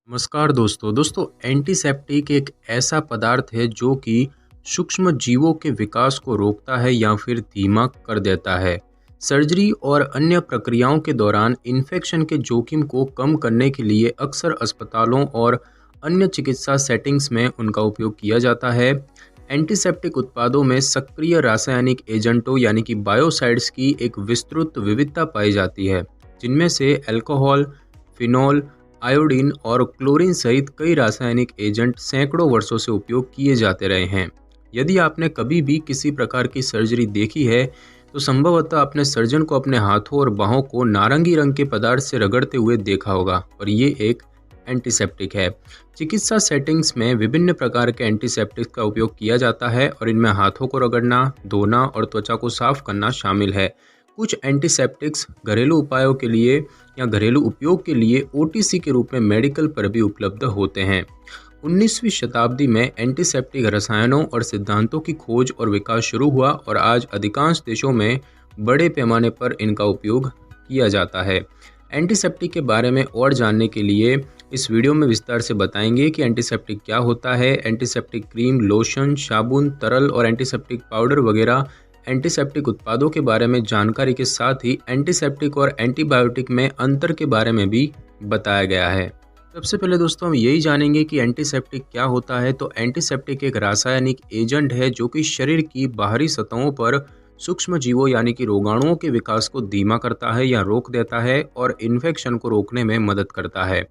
नमस्कार दोस्तों एंटीसेप्टिक एक ऐसा पदार्थ है जो कि सूक्ष्म जीवों के विकास को रोकता है या फिर धीमा कर देता है। सर्जरी और अन्य प्रक्रियाओं के दौरान इन्फेक्शन के जोखिम को कम करने के लिए अक्सर अस्पतालों और अन्य चिकित्सा सेटिंग्स में उनका उपयोग किया जाता है। एंटीसेप्टिक उत्पादों में सक्रिय रासायनिक एजेंटों यानी कि बायोसाइड्स की एक विस्तृत विविधता पाई जाती है, जिनमें से अल्कोहल, फिनॉल, आयोडीन और क्लोरीन सहित कई रासायनिक एजेंट सैकड़ों वर्षों से उपयोग किए जाते रहे हैं। यदि आपने कभी भी किसी प्रकार की सर्जरी देखी है तो संभवतः आपने सर्जन को अपने हाथों और बाहों को नारंगी रंग के पदार्थ से रगड़ते हुए देखा होगा और ये एक एंटीसेप्टिक है। चिकित्सा सेटिंग्स में विभिन्न प्रकार के एंटीसेप्टिक्स का उपयोग किया जाता है और इनमें हाथों को रगड़ना, धोना और त्वचा को साफ करना शामिल है। कुछ एंटीसेप्टिक्स घरेलू उपायों के लिए या घरेलू उपयोग के लिए ओटीसी के रूप में मेडिकल पर भी उपलब्ध होते हैं। 19वीं शताब्दी में एंटीसेप्टिक रसायनों और सिद्धांतों की खोज और विकास शुरू हुआ और आज अधिकांश देशों में बड़े पैमाने पर इनका उपयोग किया जाता है। एंटीसेप्टिक के बारे में और जानने के लिए इस वीडियो में विस्तार से बताएंगे कि एंटीसेप्टिक क्या होता है। एंटीसेप्टिक क्रीम, लोशन, साबुन, तरल और एंटीसेप्टिक पाउडर वगैरह एंटीसेप्टिक उत्पादों के बारे में जानकारी के साथ ही एंटीसेप्टिक और एंटीबायोटिक में अंतर के बारे में भी बताया गया है। सबसे पहले दोस्तों हम यही जानेंगे कि एंटीसेप्टिक क्या होता है। तो एंटीसेप्टिक एक रासायनिक एजेंट है जो कि शरीर की बाहरी सतहों पर सूक्ष्म जीवों यानी कि रोगाणुओं के विकास को धीमा करता है या रोक देता है और इन्फेक्शन को रोकने में मदद करता है।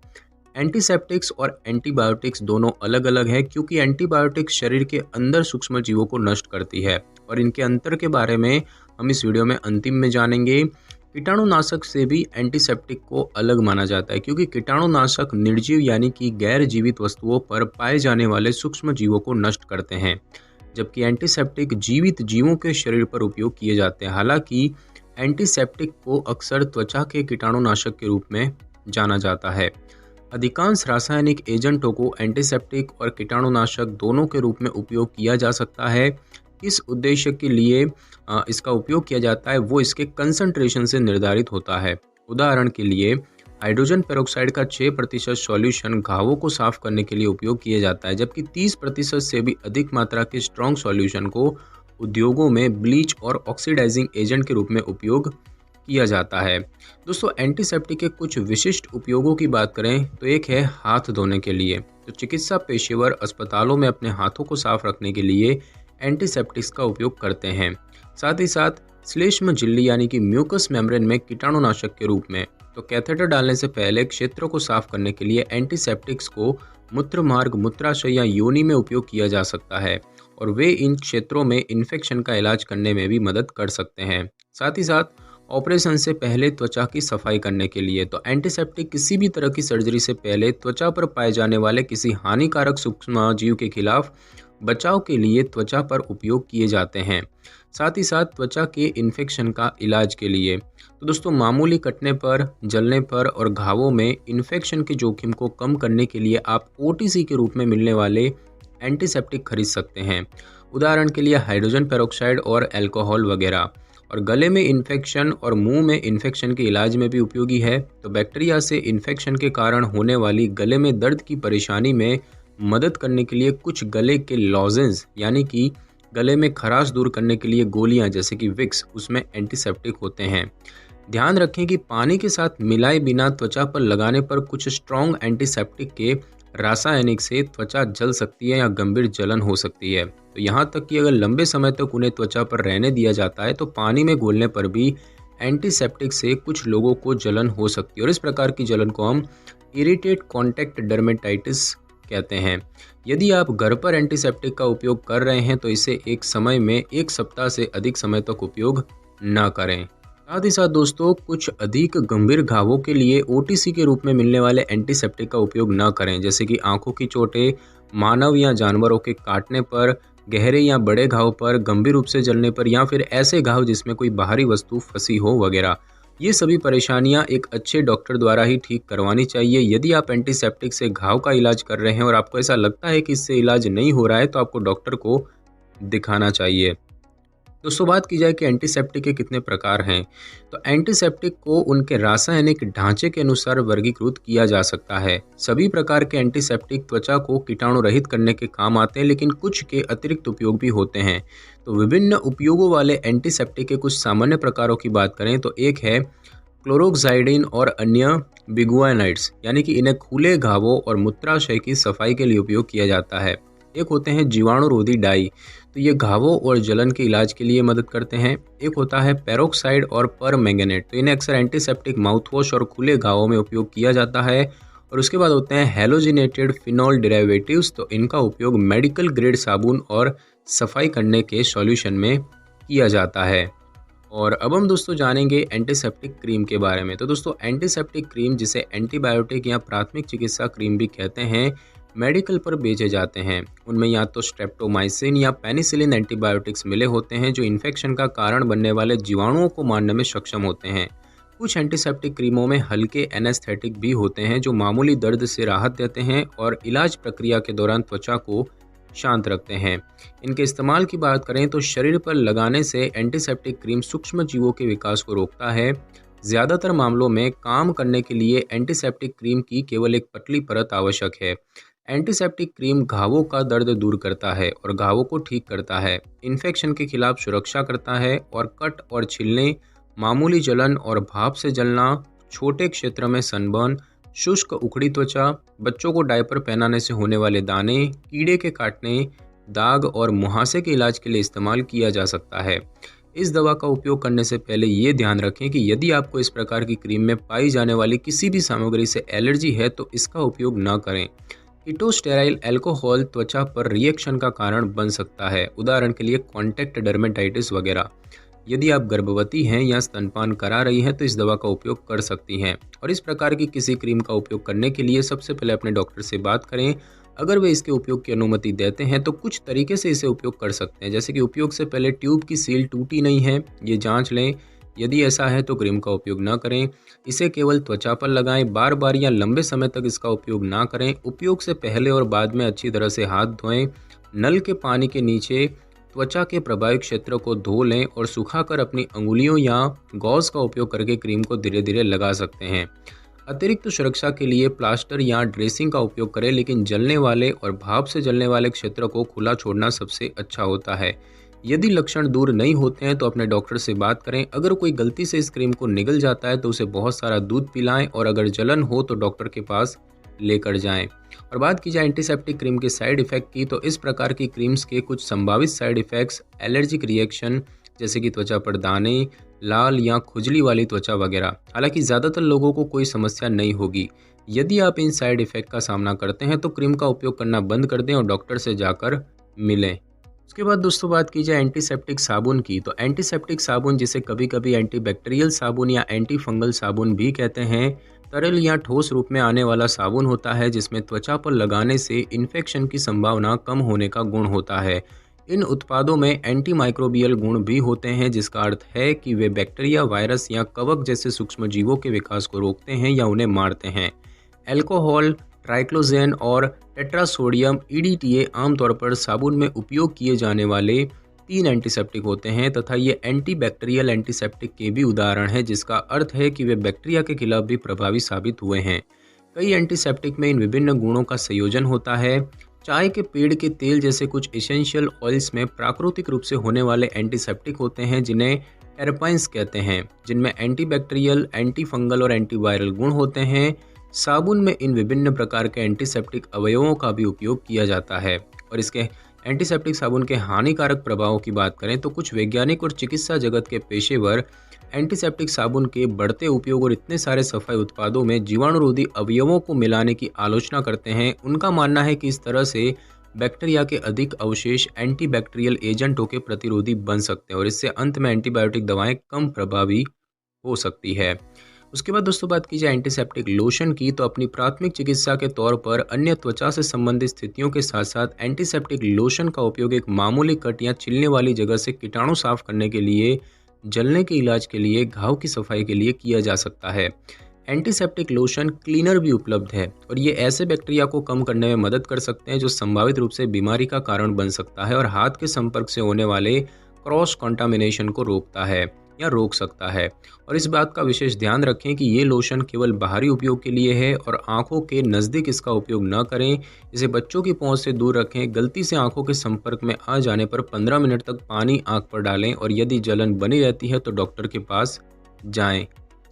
एंटीसेप्टिक्स और एंटीबायोटिक्स दोनों अलग अलग है क्योंकि एंटीबायोटिक्स शरीर के अंदर सूक्ष्म जीवों को नष्ट करती है और इनके अंतर के बारे में हम इस वीडियो में अंतिम में जानेंगे। कीटाणुनाशक से भी एंटीसेप्टिक को अलग माना जाता है क्योंकि कीटाणुनाशक निर्जीव यानी कि गैर जीवित वस्तुओं पर पाए जाने वाले सूक्ष्म जीवों को नष्ट करते हैं, जबकि एंटीसेप्टिक जीवित जीवों के शरीर पर उपयोग किए जाते हैं। हालांकि एंटीसेप्टिक को अक्सर त्वचा के कीटाणुनाशक के रूप में जाना जाता है। अधिकांश रासायनिक एजेंटों को एंटीसेप्टिक और कीटाणुनाशक दोनों के रूप में उपयोग किया जा सकता है। किस उद्देश्य के लिए इसका उपयोग किया जाता है वो इसके कंसंट्रेशन से निर्धारित होता है। उदाहरण के लिए हाइड्रोजन पेरोक्साइड का 6% सॉल्यूशन घावों को साफ करने के लिए उपयोग किया जाता है, जबकि 30% से भी अधिक मात्रा के स्ट्रॉन्ग सॉल्यूशन को उद्योगों में ब्लीच और ऑक्सीडाइजिंग एजेंट के रूप में उपयोग किया जाता है। दोस्तों एंटीसेप्टिक के कुछ विशिष्ट उपयोगों की बात करें तो एक है हाथ धोने के लिए। तो चिकित्सा पेशेवर अस्पतालों में अपने हाथों को साफ रखने के लिए एंटीसेप्टिक्स का उपयोग करते हैं। साथ ही साथ श्लेष्म झिल्ली यानी कि म्यूकस मेम्ब्रेन में कीटाणुनाशक के रूप में। तो कैथेटर डालने से पहले क्षेत्रों को साफ करने के लिए एंटीसेप्टिक्स को मूत्र मार्ग, मूत्राशय या योनि में उपयोग किया जा सकता है और वे इन क्षेत्रों में इन्फेक्शन का इलाज करने में भी मदद कर सकते हैं। साथ ही साथ ऑपरेशन से पहले त्वचा की सफाई करने के लिए। तो एंटीसेप्टिक किसी भी तरह की सर्जरी से पहले त्वचा पर पाए जाने वाले किसी हानिकारक सूक्ष्म जीव के खिलाफ बचाव के लिए त्वचा पर उपयोग किए जाते हैं। साथ ही साथ त्वचा के इन्फेक्शन का इलाज के लिए। तो दोस्तों मामूली कटने पर, जलने पर और घावों में इन्फेक्शन के जोखिम को कम करने के लिए आप ओटीसी के रूप में मिलने वाले एंटीसेप्टिक खरीद सकते हैं। उदाहरण के लिए हाइड्रोजन पेरोक्साइड और अल्कोहल वगैरह। और गले में इन्फेक्शन और मुंह में इन्फेक्शन के इलाज में भी उपयोगी है। तो बैक्टीरिया से इन्फेक्शन के कारण होने वाली गले में दर्द की परेशानी में मदद करने के लिए कुछ गले के लॉजेंस यानी कि गले में खराश दूर करने के लिए गोलियां जैसे कि विक्स उसमें एंटीसेप्टिक होते हैं। ध्यान रखें कि पानी के साथ मिलाए बिना त्वचा पर लगाने पर कुछ स्ट्रॉन्ग एंटीसेप्टिक के रासायनिक से त्वचा जल सकती है या गंभीर जलन हो सकती है। तो यहाँ तक कि अगर लंबे समय तक उन्हें त्वचा पर रहने दिया जाता है तो पानी में घोलने पर भी एंटीसेप्टिक से कुछ लोगों को जलन हो सकती है और इस प्रकार की जलन को हम इरिटेट कॉन्टैक्ट डर्मेटाइटिस कहते हैं। यदि आप घर पर एंटीसेप्टिक का उपयोग कर रहे हैं तो इसे एक समय में 1 सप्ताह से अधिक समय तक उपयोग न करें। साथ ही साथ दोस्तों कुछ अधिक गंभीर घावों के लिए ओटीसी के रूप में मिलने वाले एंटीसेप्टिक का उपयोग न करें, जैसे कि आंखों की चोटें, मानव या जानवरों के काटने पर, गहरे या बड़े घाव पर, गंभीर रूप से जलने पर या फिर ऐसे घाव जिसमें कोई बाहरी वस्तु फंसी हो वगैरह। ये सभी परेशानियां एक अच्छे डॉक्टर द्वारा ही ठीक करवानी चाहिए। यदि आप एंटीसेप्टिक से घाव का इलाज कर रहे हैं और आपको ऐसा लगता है कि इससे इलाज नहीं हो रहा है तो आपको डॉक्टर को दिखाना चाहिए। दोस्तों बात की जाए कि एंटीसेप्टिक के कितने प्रकार हैं, तो एंटीसेप्टिक को उनके रासायनिक ढांचे के अनुसार वर्गीकृत किया जा सकता है। सभी प्रकार के एंटीसेप्टिक त्वचा को कीटाणु रहित करने के काम आते हैं, लेकिन कुछ के अतिरिक्त उपयोग भी होते हैं। तो विभिन्न उपयोगों वाले एंटीसेप्टिक के कुछ सामान्य प्रकारों की बात करें तो एक है क्लोरोक्साइडिन और अन्य बिगुआनाइड्स, यानी कि इन्हें खुले घावों और मूत्राशय की सफाई के लिए उपयोग किया जाता है। एक होते हैं जीवाणुरोधी डाई, तो ये घावों और जलन के इलाज के लिए मदद करते हैं। एक होता है पेरोक्साइड और परमैंगनेट, तो इन्हें अक्सर एंटीसेप्टिक माउथवॉश और खुले घावों में उपयोग किया जाता है। और उसके बाद होते हैं हेलोजिनेटेड फिनॉल डेरिवेटिव्स, तो इनका उपयोग मेडिकल ग्रेड साबुन और सफाई करने के सॉल्यूशन में किया जाता है। और अब हम दोस्तों जानेंगे एंटीसेप्टिक क्रीम के बारे में। तो दोस्तों एंटीसेप्टिक क्रीम, जिसे एंटीबायोटिक या प्राथमिक चिकित्सा क्रीम भी कहते हैं, मेडिकल पर बेचे जाते हैं। उनमें या तो स्ट्रेप्टोमाइसिन या पेनिसिलिन एंटीबायोटिक्स मिले होते हैं जो इन्फेक्शन का कारण बनने वाले जीवाणुओं को मारने में सक्षम होते हैं। कुछ एंटीसेप्टिक क्रीमों में हल्के एनेस्थेटिक भी होते हैं जो मामूली दर्द से राहत देते हैं और इलाज प्रक्रिया के दौरान त्वचा को शांत रखते हैं। इनके इस्तेमाल की बात करें तो शरीर पर लगाने से एंटीसेप्टिक क्रीम सूक्ष्म जीवों के विकास को रोकता है। ज़्यादातर मामलों में काम करने के लिए एंटीसेप्टिक क्रीम की केवल एक पतली परत आवश्यक है। एंटीसेप्टिक क्रीम घावों का दर्द दूर करता है और घावों को ठीक करता है, इन्फेक्शन के खिलाफ सुरक्षा करता है और कट और छिलने, मामूली जलन और भाप से जलना, छोटे क्षेत्र में सनबर्न, शुष्क उखड़ी त्वचा, बच्चों को डायपर पहनाने से होने वाले दाने, कीड़े के काटने, दाग और मुहासे के इलाज के लिए इस्तेमाल किया जा सकता है। इस दवा का उपयोग करने से पहले ये ध्यान रखें कि यदि आपको इस प्रकार की क्रीम में पाई जाने वाली किसी भी सामग्री से एलर्जी है तो इसका उपयोग न करें। कीटोस्टेराइल अल्कोहल त्वचा पर रिएक्शन का कारण बन सकता है, उदाहरण के लिए कॉन्टैक्ट डर्मेटाइटिस वगैरह। यदि आप गर्भवती हैं या स्तनपान करा रही हैं तो इस दवा का उपयोग कर सकती हैं। और इस प्रकार की किसी क्रीम का उपयोग करने के लिए सबसे पहले अपने डॉक्टर से बात करें। अगर वे इसके उपयोग की अनुमति देते हैं तो कुछ तरीके से इसे उपयोग कर सकते हैं, जैसे कि उपयोग से पहले ट्यूब की सील टूटी नहीं है, ये जांच लें। यदि ऐसा है तो क्रीम का उपयोग ना करें। इसे केवल त्वचा पर लगाएं, बार बार या लंबे समय तक इसका उपयोग ना करें। उपयोग से पहले और बाद में अच्छी तरह से हाथ धोएं। नल के पानी के नीचे त्वचा के प्रभावित क्षेत्र को धो लें और सुखाकर अपनी अंगुलियों या गॉज का उपयोग करके क्रीम को धीरे धीरे लगा सकते हैं। अतिरिक्त सुरक्षा के लिए प्लास्टर या ड्रेसिंग का उपयोग करें, लेकिन जलने वाले और भाप से जलने वाले क्षेत्र को खुला छोड़ना सबसे अच्छा होता है। यदि लक्षण दूर नहीं होते हैं तो अपने डॉक्टर से बात करें। अगर कोई गलती से इस क्रीम को निगल जाता है तो उसे बहुत सारा दूध पिलाएं और अगर जलन हो तो डॉक्टर के पास लेकर जाएं। और बात की जाए एंटीसेप्टिक क्रीम के साइड इफेक्ट की, तो इस प्रकार की क्रीम्स के कुछ संभावित साइड इफेक्ट्स एलर्जिक रिएक्शन, जैसे कि त्वचा पर दाने, लाल या खुजली वाली त्वचा वगैरह। हालांकि ज़्यादातर लोगों को कोई समस्या नहीं होगी। यदि आप इन साइड इफेक्ट का सामना करते हैं तो क्रीम का उपयोग करना बंद कर दें और डॉक्टर से जाकर मिलें। उसके बाद दोस्तों बात की जाए एंटीसेप्टिक साबुन की, तो एंटीसेप्टिक साबुन, जिसे कभी कभी एंटीबैक्टीरियल साबुन या एंटी फंगल साबुन भी कहते हैं, तरल या ठोस रूप में आने वाला साबुन होता है जिसमें त्वचा पर लगाने से इन्फेक्शन की संभावना कम होने का गुण होता है। इन उत्पादों में एंटी माइक्रोबियल गुण भी होते हैं, जिसका अर्थ है कि वे बैक्टीरिया, वायरस या कवक जैसे सूक्ष्म जीवों के विकास को रोकते हैं या उन्हें मारते हैं। अल्कोहल, ट्राइक्लोजेन और टेट्रासोडियम EDTA आमतौर पर साबुन में उपयोग किए जाने वाले 3 एंटीसेप्टिक होते हैं तथा ये एंटीबैक्टीरियल एंटीसेप्टिक के भी उदाहरण हैं, जिसका अर्थ है कि वे बैक्टीरिया के खिलाफ भी प्रभावी साबित हुए हैं। कई एंटीसेप्टिक में इन विभिन्न गुणों का संयोजन होता है। चाय के पेड़ के तेल जैसे कुछ एसेंशियल ऑयल्स में प्राकृतिक रूप से होने वाले एंटीसेप्टिक होते हैं जिन्हें टेरपाइंस कहते हैं, जिनमें एंटीबैक्टीरियल, एंटीफंगल और एंटीवायरल गुण होते हैं। साबुन में इन विभिन्न प्रकार के एंटीसेप्टिक अवयवों का भी उपयोग किया जाता है। और इसके एंटीसेप्टिक साबुन के हानिकारक प्रभावों की बात करें तो कुछ वैज्ञानिक और चिकित्सा जगत के पेशेवर एंटीसेप्टिक साबुन के बढ़ते उपयोग और इतने सारे सफाई उत्पादों में जीवाणुरोधी अवयवों को मिलाने की आलोचना करते हैं। उनका मानना है कि इस तरह से बैक्टीरिया के अधिक अवशेष एंटीबैक्टीरियल एजेंटों के प्रतिरोधी बन सकते हैं और इससे अंत में एंटीबायोटिक दवाएं कम प्रभावी हो सकती है। उसके बाद दोस्तों बात की जाए एंटीसेप्टिक लोशन की, तो अपनी प्राथमिक चिकित्सा के तौर पर अन्य त्वचा से संबंधित स्थितियों के साथ साथ एंटीसेप्टिक लोशन का उपयोग एक मामूली कट या छिलने वाली जगह से कीटाणु साफ करने के लिए, जलने के इलाज के लिए, घाव की सफाई के लिए किया जा सकता है। एंटीसेप्टिक लोशन क्लीनर भी उपलब्ध है और ये ऐसे बैक्टीरिया को कम करने में मदद कर सकते हैं जो संभावित रूप से बीमारी का कारण बन सकता है और हाथ के संपर्क से होने वाले क्रॉस कंटामिनेशन को रोकता है या रोक सकता है। और इस बात का विशेष ध्यान रखें कि ये लोशन केवल बाहरी उपयोग के लिए है और आंखों के नज़दीक इसका उपयोग न करें। इसे बच्चों की पहुंच से दूर रखें। गलती से आंखों के संपर्क में आ जाने पर 15 मिनट तक पानी आंख पर डालें और यदि जलन बनी रहती है तो डॉक्टर के पास जाएं।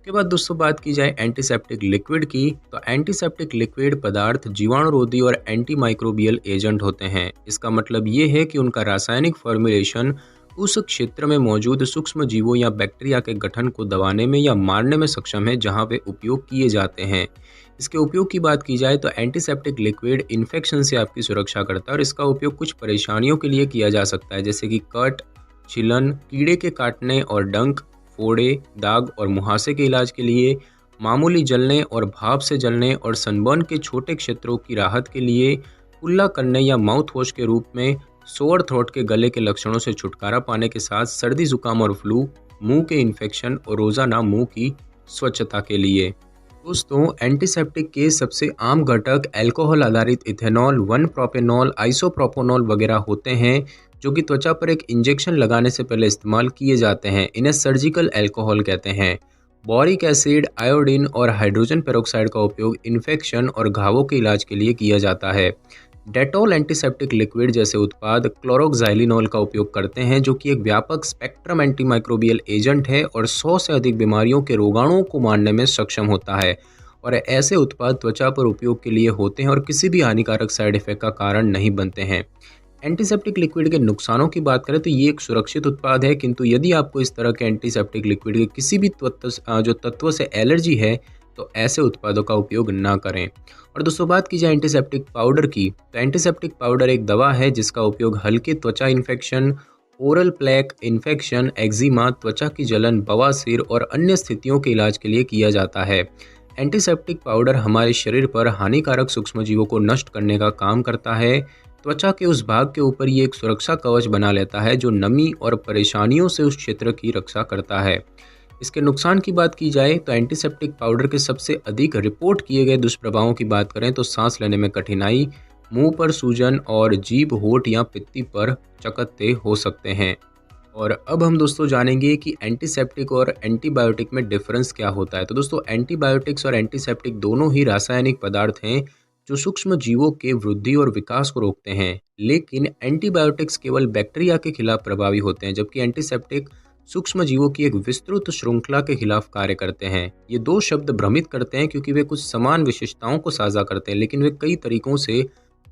के बाद दोस्तों बात की जाए एंटीसेप्टिक लिक्विड की, तो एंटीसेप्टिक लिक्विड पदार्थ जीवाणुरोधी और एंटी माइक्रोबियल एजेंट होते हैं। इसका मतलब ये है कि उनका रासायनिक फॉर्मुलेशन उस क्षेत्र में मौजूद सूक्ष्म जीवों या बैक्टीरिया के गठन को दबाने में या मारने में सक्षम है जहां वे उपयोग किए जाते हैं। इसके उपयोग की बात की जाए तो एंटीसेप्टिक लिक्विड इन्फेक्शन से आपकी सुरक्षा करता है और इसका उपयोग कुछ परेशानियों के लिए किया जा सकता है, जैसे कि कट, छिलन, कीड़े के काटने और डंक, फोड़े, दाग और मुहासे के इलाज के लिए, मामूली जलने और भाप से जलने और सनबर्न के छोटे क्षेत्रों की राहत के लिए, कुल्ला करने या माउथ वॉश के रूप में, सोअर थ्रोट के गले के लक्षणों से छुटकारा पाने के साथ सर्दी जुकाम और फ्लू, मुंह के इन्फेक्शन और रोजाना मुंह की स्वच्छता के लिए। दोस्तों एंटीसेप्टिक के सबसे आम घटक अल्कोहल आधारित इथेनॉल, 1-प्रोपेनॉल, आइसोप्रोपोनॉल वगैरह होते हैं जो कि त्वचा पर एक इंजेक्शन लगाने से पहले इस्तेमाल किए जाते हैं। इन्हें सर्जिकल अल्कोहल कहते हैं। बोरिक एसिड, आयोडीन और हाइड्रोजन पेरोक्साइड का उपयोग इन्फेक्शन और घावों के इलाज के लिए किया जाता है। डेटॉल एंटीसेप्टिक लिक्विड जैसे उत्पाद क्लोरोक्साइलिनोल का उपयोग करते हैं जो कि एक व्यापक स्पेक्ट्रम एंटीमाइक्रोबियल एजेंट है और 100 से अधिक बीमारियों के रोगाणुओं को मारने में सक्षम होता है। और ऐसे उत्पाद त्वचा पर उपयोग के लिए होते हैं और किसी भी हानिकारक साइड इफेक्ट का कारण नहीं बनते हैं। एंटीसेप्टिक लिक्विड के नुकसानों की बात करें तो ये एक सुरक्षित उत्पाद है, किंतु यदि आपको इस तरह के एंटीसेप्टिक लिक्विड के किसी भी तत्व से एलर्जी है तो ऐसे उत्पादों का उपयोग ना करें। और दोस्तों बात की जाए एंटीसेप्टिक पाउडर की, तो एंटीसेप्टिक पाउडर एक दवा है जिसका उपयोग हल्के त्वचा infection, oral plaque infection, eczema, त्वचा की जलन, बवासीर और अन्य स्थितियों के इलाज के लिए किया जाता है। एंटीसेप्टिक पाउडर हमारे शरीर पर हानिकारक सूक्ष्मजीवों को नष्ट करने का काम करता है। त्वचा के उस भाग के ऊपर ये एक सुरक्षा कवच बना लेता है जो नमी और परेशानियों से उस क्षेत्र की रक्षा करता है। इसके नुकसान की बात की जाए तो एंटीसेप्टिक पाउडर के सबसे अधिक रिपोर्ट किए गए दुष्प्रभावों की बात करें तो सांस लेने में कठिनाई, मुंह पर सूजन और जीभ, होठ या पित्ती पर चकत्ते हो सकते हैं। और अब हम दोस्तों जानेंगे कि एंटीसेप्टिक और एंटीबायोटिक में डिफरेंस क्या होता है। तो दोस्तों एंटीबायोटिक्स और एंटीसेप्टिक दोनों ही रासायनिक पदार्थ हैं जो सूक्ष्म जीवों के वृद्धि और विकास को रोकते हैं, लेकिन एंटीबायोटिक्स केवल बैक्टीरिया के खिलाफ प्रभावी होते हैं जबकि एंटीसेप्टिक सूक्ष्म जीवों की एक विस्तृत श्रृंखला के खिलाफ कार्य करते हैं। ये दो शब्द भ्रमित करते हैं क्योंकि वे कुछ समान विशेषताओं को साझा करते हैं लेकिन वे कई तरीकों से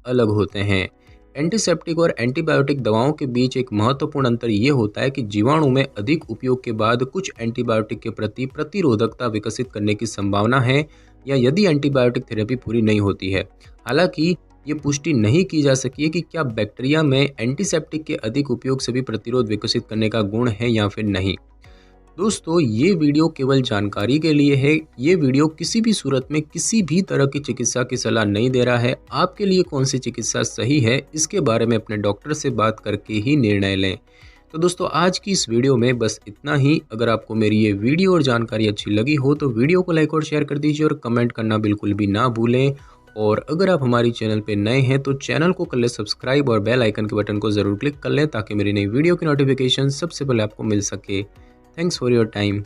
अलग होते हैं। एंटीसेप्टिक और एंटीबायोटिक दवाओं के बीच एक महत्वपूर्ण अंतर ये होता है कि जीवाणु में अधिक उपयोग के बाद कुछ एंटीबायोटिक के प्रति प्रतिरोधकता विकसित करने की संभावना है या यदि एंटीबायोटिक थेरेपी पूरी नहीं होती है। हालांकि ये पुष्टि नहीं की जा सकी है कि क्या बैक्टीरिया में एंटीसेप्टिक के अधिक उपयोग से भी प्रतिरोध विकसित करने का गुण है या फिर नहीं। दोस्तों ये वीडियो केवल जानकारी के लिए है। ये वीडियो किसी भी सूरत में किसी भी तरह की चिकित्सा की सलाह नहीं दे रहा है। आपके लिए कौन सी चिकित्सा सही है इसके बारे में अपने डॉक्टर से बात करके ही निर्णय लें। तो दोस्तों आज की इस वीडियो में बस इतना ही। अगर आपको मेरी ये वीडियो और जानकारी अच्छी लगी हो तो वीडियो को लाइक और शेयर कर दीजिए और कमेंट करना बिल्कुल भी ना भूलें। और अगर आप हमारी चैनल पे नए हैं तो चैनल को कर ले सब्सक्राइब और बेल आइकन के बटन को ज़रूर क्लिक कर लें ताकि मेरी नई वीडियो की नोटिफिकेशन सबसे पहले आपको मिल सके। Thanks for your time.